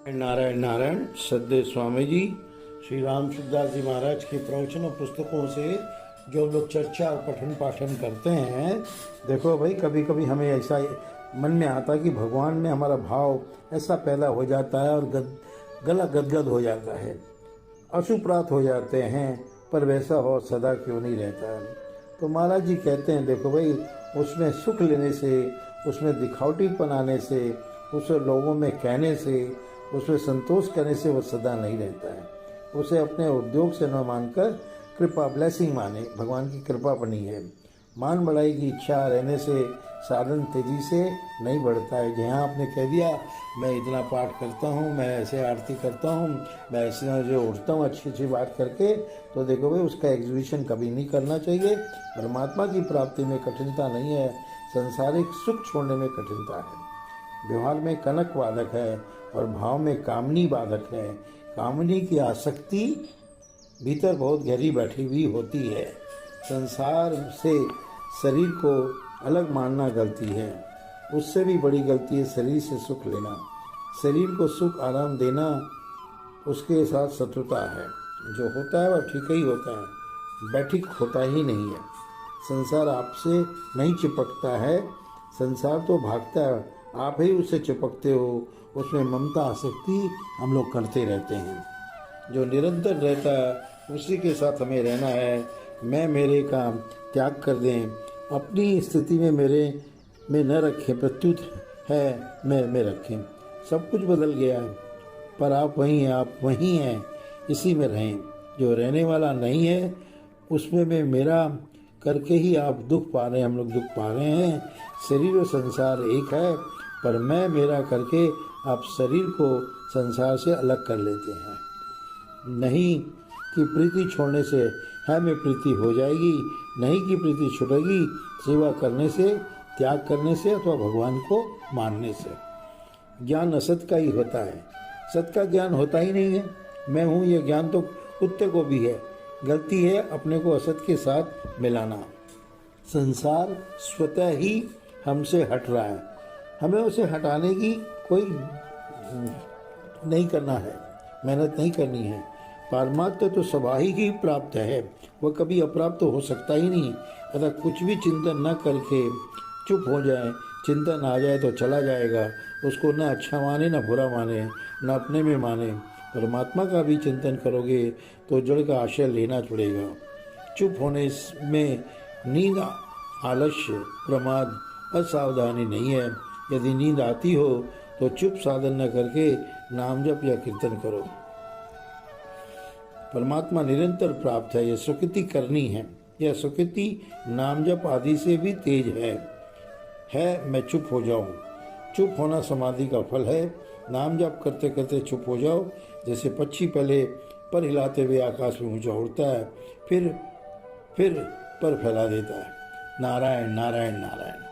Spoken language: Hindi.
नारायण नारायण। सद्देव स्वामी जी श्री राम सुखदास जी महाराज के प्रवचन और पुस्तकों से जो लोग चर्चा और पठन पाठन करते हैं, देखो भाई, कभी कभी हमें ऐसा मन में आता है कि भगवान में हमारा भाव ऐसा पैदा हो जाता है और गला गदगद हो जाता है, अशुप्रात हो जाते हैं, पर वैसा हो सदा क्यों नहीं रहता है। तो महाराज जी कहते हैं, देखो भाई, उसमें सुख लेने से, उसमें दिखावटीपन आने से, उसे लोगों में कहने से, उसमें संतोष करने से वो सदा नहीं रहता है। उसे अपने उद्योग से न मानकर कृपा, ब्लेसिंग माने, भगवान की कृपा बनी है। मान बढ़ाई की इच्छा रहने से साधन तेजी से नहीं बढ़ता है। जहाँ आपने कह दिया मैं इतना पाठ करता हूँ, मैं ऐसे आरती करता हूँ, मैं ऐसे जो उठता हूँ अच्छी अच्छी बात करके, तो देखो भाई, उसका एग्जीबिशन कभी नहीं करना चाहिए। परमात्मा की प्राप्ति में कठिनता नहीं है, संसारिक सुख छोड़ने में कठिनता है। व्यवहार में कनक बाधक है और भाव में कामनी बाधक है। कामनी की आसक्ति भीतर बहुत गहरी बैठी हुई होती है। संसार से शरीर को अलग मानना गलती है। उससे भी बड़ी गलती है शरीर से सुख लेना। शरीर को सुख आराम देना उसके साथ शत्रुता है। जो होता है वह ठीक ही होता है, बैठिक होता ही नहीं है। संसार आपसे नहीं चिपकता है, संसार तो भागता है, आप ही उससे चिपकते हो। उसमें ममता आसक्ति हम लोग करते रहते हैं। जो निरंतर रहता है उसी के साथ हमें रहना है। मैं मेरे का त्याग कर दें, अपनी स्थिति में मेरे में न रखें, प्रत्युत है मैं में रखें। सब कुछ बदल गया है, पर आप वहीं हैं, आप वहीं हैं, इसी में रहें। जो रहने वाला नहीं है उसमें मैं मेरा करके ही आप दुख पा रहे हैं, हम लोग दुख पा रहे हैं। शरीर और संसार एक है, पर मैं मेरा करके आप शरीर को संसार से अलग कर लेते हैं। नहीं कि प्रीति छोड़ने से है में प्रीति हो जाएगी, नहीं कि प्रीति छुटेगी सेवा करने से, त्याग करने से अथवा भगवान को मानने से। ज्ञान असत का ही होता है, सत का ज्ञान होता ही नहीं है। मैं हूँ ये ज्ञान तो कुत्ते को भी है। गलती है अपने को असत के साथ मिलाना। संसार स्वतः ही हमसे हट रहा है, हमें उसे हटाने की कोई नहीं करना है, मेहनत नहीं करनी है। परमात्मा तो स्वाभाविक ही प्राप्त है, वह कभी अप्राप्त तो हो सकता ही नहीं। अगर कुछ भी चिंतन न करके चुप हो जाए, चिंतन आ जाए तो चला जाएगा। उसको न अच्छा माने, न बुरा माने, न अपने में माने। परमात्मा का भी चिंतन करोगे तो जड़ का आश्रय लेना पड़ेगा। चुप होने में नींद, आलस्य, प्रमाद, असावधानी नहीं है। यदि नींद आती हो तो चुप साधन न करके नाम जप या कीर्तन करो। परमात्मा निरंतर प्राप्त है, यह सुकृति करनी है। यह सुकृति नाम जप आदि से भी तेज है। मैं चुप हो जाऊं। चुप होना समाधि का फल है। नाम जप करते करते चुप हो जाओ। जैसे पक्षी पहले पर हिलाते हुए आकाश में ऊंचा उड़ता है, फिर पर फैला देता है। नारायण नारायण नारायण।